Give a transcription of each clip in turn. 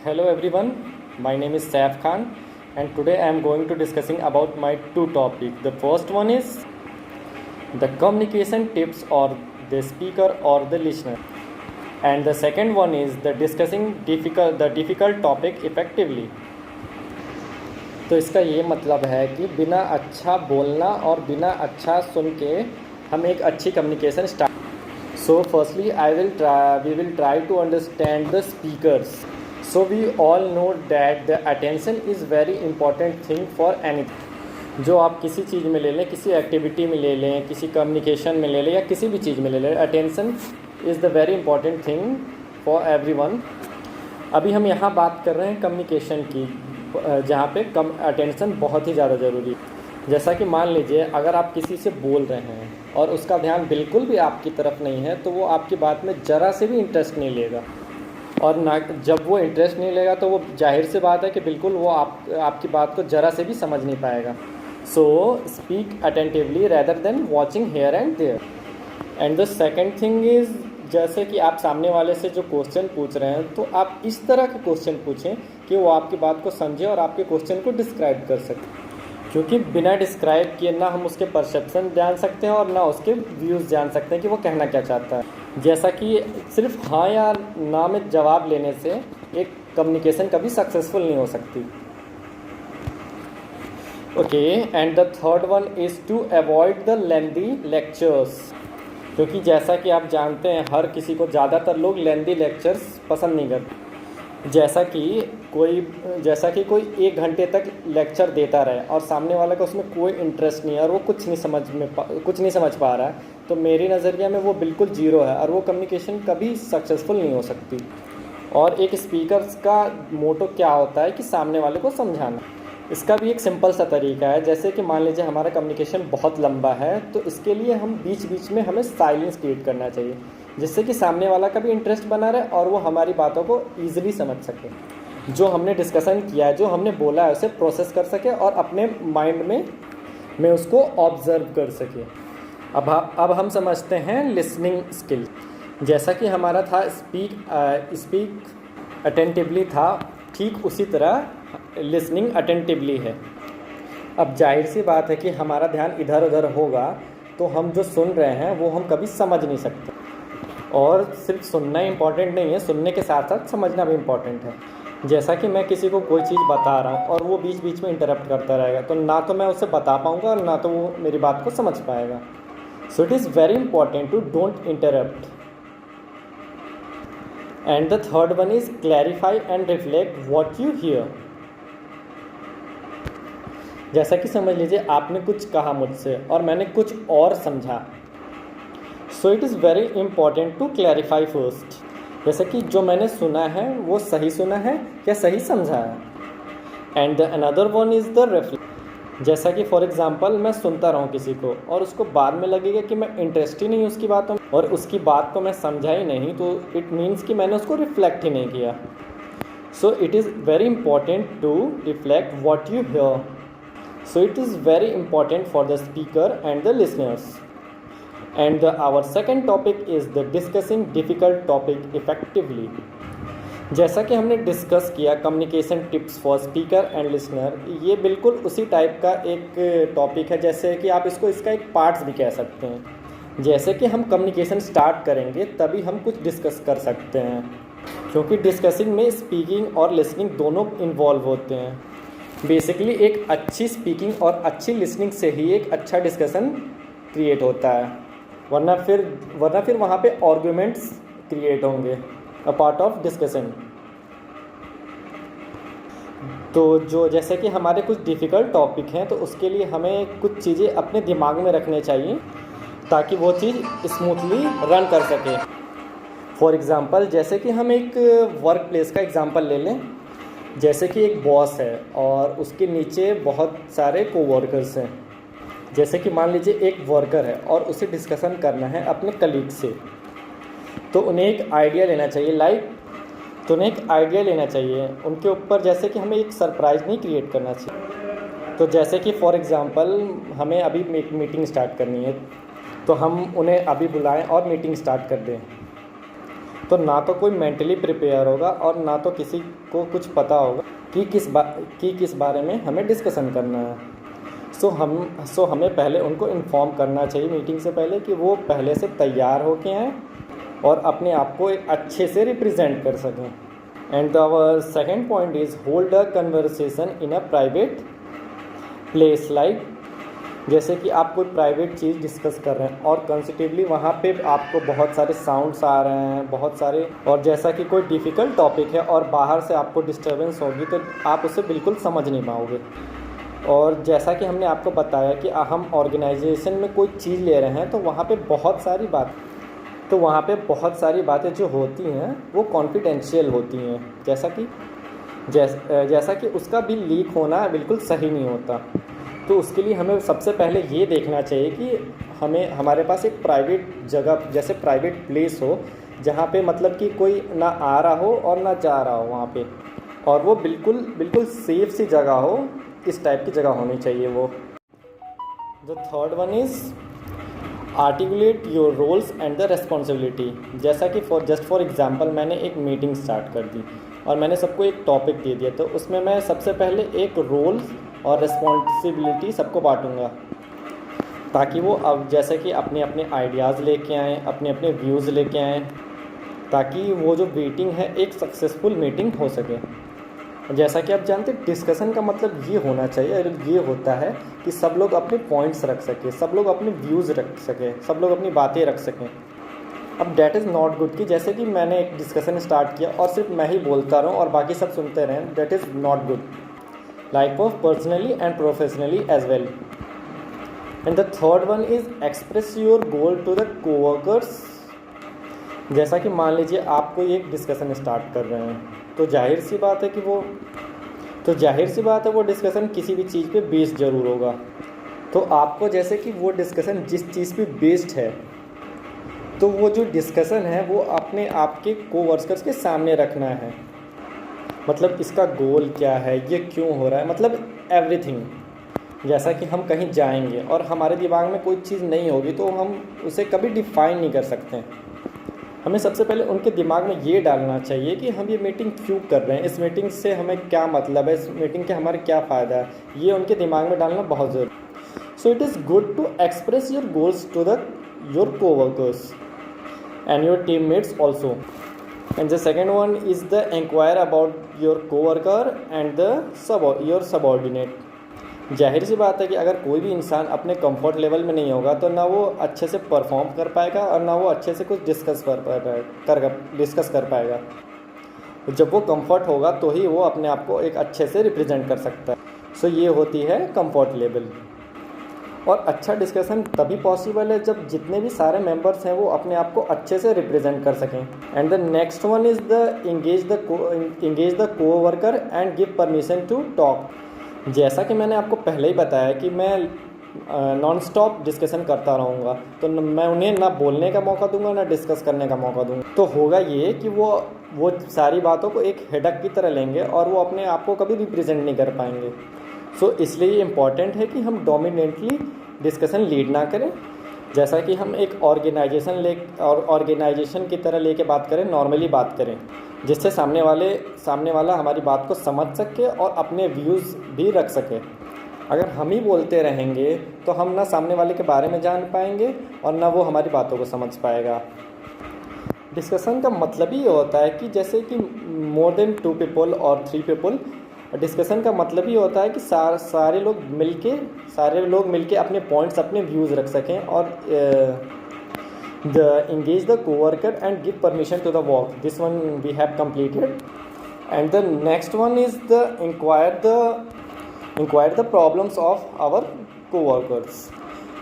Hello everyone, my name is Saif Khan and today I am going to discussing about my two topics. The first one is the communication tips or the speaker or the listener, and the second one is the discussing difficult topic effectively. तो इसका ये मतलब है कि बिना अच्छा बोलना और बिना अच्छा सुन के हम एक अच्छी communication start. So firstly we will try to understand the speakers. So we all know that the attention is very important thing for anything. जो आप किसी चीज़ में ले लें, किसी एक्टिविटी में ले लें, किसी कम्युनिकेशन में ले लें या किसी भी चीज़ में ले लें, attention is the very important thing for everyone. अभी हम यहाँ बात कर रहे हैं कम्युनिकेशन की, जहाँ पे कम अटेंशन बहुत ही ज़्यादा ज़रूरी है. जैसा कि मान लीजिए अगर आप किसी से बोल रहे हैं और उसका ध्यान बिल्कुल भी आपकी तरफ नहीं है तो वो आपकी बात में ज़रा से भी इंटरेस्ट नहीं लेगा, और ना जब वो इंटरेस्ट नहीं लेगा तो वो जाहिर सी बात है कि बिल्कुल वो आपकी बात को ज़रा से भी समझ नहीं पाएगा. So speak attentively rather than watching here and there. And the second thing is, जैसे कि आप सामने वाले से जो क्वेश्चन पूछ रहे हैं तो आप इस तरह के क्वेश्चन पूछें कि वो आपकी बात को समझे और आपके क्वेश्चन को डिस्क्राइब कर सके, क्योंकि बिना डिस्क्राइब किए ना हम उसके परसेप्शन जान सकते हैं और ना उसके व्यूज़ जान सकते हैं कि वो कहना क्या चाहता है. जैसा कि सिर्फ हाँ या ना में जवाब लेने से एक कम्युनिकेशन कभी सक्सेसफुल नहीं हो सकती. Okay, and the third one is to avoid the lengthy lectures. क्योंकि जैसा कि आप जानते हैं हर किसी को, ज़्यादातर लोग लेंदी लेक्चर्स पसंद नहीं करते. जैसा कि कोई 1 घंटे तक लेक्चर देता रहे और सामने वाला का उसमें कोई इंटरेस्ट नहीं है और वो कुछ नहीं समझ पा रहा है, तो मेरी नज़रिया में वो बिल्कुल ज़ीरो है और वो कम्युनिकेशन कभी सक्सेसफुल नहीं हो सकती. और एक स्पीकर का मोटो क्या होता है कि सामने वाले को समझाना. इसका भी एक सिंपल सा तरीका है. जैसे कि मान लीजिए हमारा कम्युनिकेशन बहुत लंबा है तो इसके लिए हम बीच बीच में हमें साइलेंस क्रिएट करना चाहिए, जिससे कि सामने वाला का भी इंटरेस्ट बना रहे और वो हमारी बातों को ईजिली समझ सके, जो हमने डिस्कशन किया है, जो हमने बोला है उसे प्रोसेस कर सके और अपने माइंड में उसको ऑब्ज़र्व कर सके. अब हम समझते हैं लिसनिंग स्किल. जैसा कि हमारा था स्पीक अटेंटिवली था, ठीक उसी तरह लिसनिंग अटेंटिवली है. अब जाहिर सी बात है कि हमारा ध्यान इधर उधर होगा तो हम जो सुन रहे हैं वो हम कभी समझ नहीं सकते. और सिर्फ सुनना इम्पॉर्टेंट नहीं है, सुनने के साथ साथ समझना भी इम्पॉर्टेंट है. जैसा कि मैं किसी को कोई चीज़ बता रहा हूँ और वो बीच बीच में इंटरप्ट करता रहेगा तो ना तो मैं उसे बता पाऊँगा और ना तो वो मेरी बात को समझ पाएगा. So it is very important to don't interrupt. And the third one is clarify and reflect what you hear. जैसा कि समझ लीजिए आपने कुछ कहा मुझसे और मैंने कुछ और समझा. So it is very important to clarify first. जैसे कि जो मैंने सुना है वो सही सुना है या सही समझा है. And the another one is the reflect. जैसा कि फॉर एग्जांपल मैं सुनता रहूँ किसी को और उसको बाद में लगेगा कि मैं इंटरेस्ट ही नहीं उसकी बातों में और उसकी बात को मैं समझा ही नहीं, तो इट मीन्स कि मैंने उसको रिफ्लेक्ट ही नहीं किया. So it is very important to reflect what you hear. So it is very important for the speaker and the listeners. And our second topic is the discussing difficult topic effectively. जैसा कि हमने discuss किया communication tips for speaker and listener, ये बिल्कुल उसी type का एक topic है. जैसे कि आप इसका एक पार्ट्स भी कह सकते हैं. जैसे कि हम कम्युनिकेशन स्टार्ट करेंगे तभी हम कुछ डिस्कस कर सकते हैं, क्योंकि डिस्कसिंग में स्पीकिंग और लिसनिंग दोनों इन्वॉल्व होते हैं. बेसिकली एक अच्छी स्पीकिंग और अच्छी लिसनिंग से ही एक अच्छा डिस्कशन क्रिएट होता है, वरना फिर वहाँ पे आर्गुमेंट्स क्रिएट होंगे अ पार्ट ऑफ डिस्कशन. तो जैसे कि हमारे कुछ डिफ़िकल्ट टॉपिक हैं तो उसके लिए हमें कुछ चीज़ें अपने दिमाग में रखने चाहिए ताकि वो चीज़ स्मूथली रन कर सके. फॉर एग्ज़ाम्पल, जैसे कि हम एक वर्क प्लेस का एग्ज़ाम्पल ले लें. जैसे कि एक बॉस है और उसके नीचे बहुत सारे कोवर्कर्स हैं. जैसे कि मान लीजिए एक वर्कर है और उसे डिस्कशन करना है अपने कलीग से, तो उन्हें एक आइडिया लेना चाहिए उनके ऊपर. जैसे कि हमें एक सरप्राइज़ नहीं क्रिएट करना चाहिए. तो जैसे कि फॉर एग्ज़ाम्पल हमें अभी एक मीटिंग स्टार्ट करनी है तो हम उन्हें अभी बुलाएं और मीटिंग स्टार्ट कर दें. तो ना तो कोई मेंटली प्रिपेयर होगा और ना तो किसी को कुछ पता होगा कि किस बारे में हमें डिस्कशन करना है। सो हमें पहले उनको इन्फॉर्म करना चाहिए मीटिंग से पहले कि वो पहले से तैयार होके आएँ और अपने आप को एक अच्छे से रिप्रेजेंट कर सकें। And our second point is hold a conversation in a private place, like जैसे कि आप कोई प्राइवेट चीज़ डिस्कस कर रहे हैं और कंसेप्टिवली वहाँ पे आपको बहुत सारे साउंड्स आ रहे हैं, बहुत सारे, और जैसा कि कोई डिफ़िकल्ट टॉपिक है और बाहर से आपको डिस्टर्बेंस होगी तो आप उसे बिल्कुल समझ नहीं पाओगे। और जैसा कि हमने आपको बताया कि हम ऑर्गेनाइजेशन में कोई चीज़ ले रहे हैं तो वहाँ पे बहुत सारी बातें जो होती हैं वो कॉन्फिडेंशियल होती हैं, जैसा कि उसका भी लीक होना बिल्कुल सही नहीं होता। तो उसके लिए हमें सबसे पहले ये देखना चाहिए कि हमारे पास एक प्राइवेट जगह, जैसे प्राइवेट प्लेस हो जहाँ पे मतलब कि कोई ना आ रहा हो और ना जा रहा हो वहाँ पे, और वो बिल्कुल सेफ सी जगह हो, इस टाइप की जगह होनी चाहिए वो। The third one is articulate your roles and the responsibility. जैसा कि फॉर एग्जांपल मैंने एक मीटिंग स्टार्ट कर दी और मैंने सबको एक टॉपिक दे दिया, तो उसमें मैं सबसे पहले एक रोल और रिस्पॉन्सिबिलिटी सबको बांटूंगा, ताकि वो अब जैसे कि अपने अपने आइडियाज़ लेके आएँ, अपने अपने व्यूज़ लेके आएँ, ताकि वो जो मीटिंग है एक सक्सेसफुल मीटिंग हो सके। जैसा कि आप जानते हैं डिस्कशन का मतलब ये होना चाहिए, और ये होता है कि सब लोग अपने पॉइंट्स रख सकें, सब लोग अपने व्यूज़ रख सकें, सब लोग अपनी बातें रख सकें। अब डैट इज़ नॉट गुड कि जैसे कि मैंने एक डिस्कशन स्टार्ट किया और सिर्फ मैं ही बोलता रहूँ और बाकी सब सुनते रहें, that is not good, like of personally and professionally as well. And the third one is express your goal to the coworkers. जैसा कि मान लीजिए आप कोई एक डिस्कशन स्टार्ट कर रहे हैं, तो जाहिर सी बात है वो डिस्कशन किसी भी चीज़ पे बेस्ड ज़रूर होगा। तो आपको जैसे कि वो डिस्कशन जिस चीज़ पे बेस्ड है, तो वो जो डिस्कशन है वो अपने आपके कोवर्कर्स के सामने रखना है। मतलब इसका गोल क्या है, ये क्यों हो रहा है, मतलब एवरीथिंग। जैसा कि हम कहीं जाएंगे और हमारे दिमाग में कोई चीज़ नहीं होगी तो हम उसे कभी डिफ़ाइन नहीं कर सकते। हमें सबसे पहले उनके दिमाग में ये डालना चाहिए कि हम ये मीटिंग क्यों कर रहे हैं, इस मीटिंग से हमें क्या मतलब है, इस मीटिंग के हमारे क्या फ़ायदा है, ये उनके दिमाग में डालना बहुत ज़रूरी। So it is good to express your goals to your coworkers and your teammates also. And the second one is the inquire about your coworker and your subordinate. जाहिर सी बात है कि अगर कोई भी इंसान अपने कंफर्ट लेवल में नहीं होगा तो ना वो अच्छे से परफॉर्म कर पाएगा और ना वो अच्छे से कुछ डिस्कस कर पाएगा। जब वो कंफर्ट होगा तो ही वो अपने आप को एक अच्छे से रिप्रेजेंट कर सकता है। सो ये होती है कंफर्ट लेवल। और अच्छा डिस्कशन तभी पॉसिबल है जब जितने भी सारे मेंबर्स हैं वो अपने आप को अच्छे से रिप्रेजेंट कर सकें। And the next one is the engage the coworker and give permission to talk. जैसा कि मैंने आपको पहले ही बताया कि मैं नॉन स्टॉप डिस्कशन करता रहूँगा, तो मैं उन्हें ना बोलने का मौका दूंगा ना डिस्कस करने का मौका दूंगा। तो होगा ये कि वो सारी बातों को एक हेडक की तरह लेंगे और वो अपने आप को कभी रिप्रेजेंट नहीं कर पाएंगे। सो इसलिए इम्पॉर्टेंट है कि हम डोमिनेंटली डिस्कशन लीड ना करें। जैसा कि हम एक ऑर्गेनाइजेशन की तरह लेके बात करें, नॉर्मली बात करें, जिससे सामने वाला हमारी बात को समझ सके और अपने व्यूज़ भी रख सके। अगर हम ही बोलते रहेंगे तो हम ना सामने वाले के बारे में जान पाएंगे और ना वो हमारी बातों को समझ पाएगा। डिस्कशन का मतलब ही होता है कि जैसे कि मोर देन 2 पीपल और 3 पीपल, डिस्कशन का मतलब ही होता है कि सारे लोग मिलके अपने पॉइंट्स, अपने व्यूज़ रख सकें और engage the coworker and give permission to the work. This one we have completed. And the next one is the inquire the problems of our coworkers.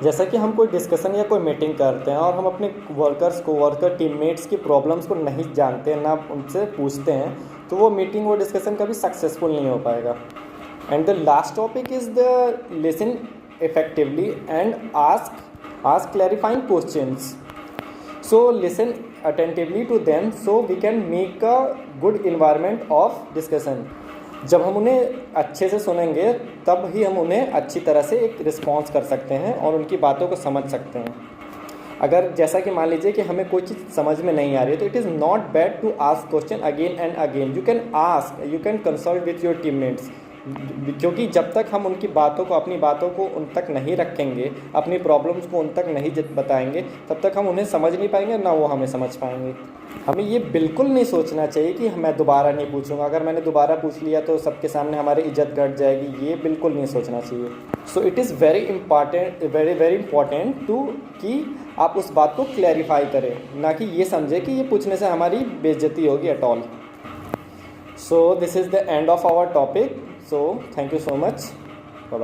जैसा कि हम कोई डिस्कशन या कोई मीटिंग करते हैं और हम अपने कोवर्कर टीममेट्स की प्रॉब्लम्स को नहीं जानते, ना उनसे पूछते हैं, तो वो मीटिंग, वो डिस्कशन कभी सक्सेसफुल नहीं हो पाएगा। And the last topic is the listen effectively and ask clarifying questions. So listen attentively to them so we can make a good environment of discussion. जब हम उन्हें अच्छे से सुनेंगे तब ही हम उन्हें अच्छी तरह से एक रिस्पॉन्स कर सकते हैं और उनकी बातों को समझ सकते हैं। अगर जैसा कि मान लीजिए कि हमें कोई चीज़ समझ में नहीं आ रही है, तो it is not bad to ask question again and again. You can consult with your teammates, क्योंकि जब तक हम उनकी बातों को, अपनी बातों को उन तक नहीं रखेंगे, अपनी प्रॉब्लम्स को उन तक नहीं बताएंगे, तब तक हम उन्हें समझ नहीं पाएंगे, ना वो हमें समझ पाएंगे. हमें ये बिल्कुल नहीं सोचना चाहिए कि मैं दोबारा नहीं पूछूंगा, अगर मैंने दोबारा पूछ लिया तो सबके सामने हमारी इज्जत घट जाएगी. ये बिल्कुल नहीं सोचना चाहिए. So it is very important to कि आप उस बात को क्लैरिफाई करें, ना कि ये समझे कि ये पूछने से हमारी बेइज्जती होगी at all. So this is the end of our topic. So thank you so much.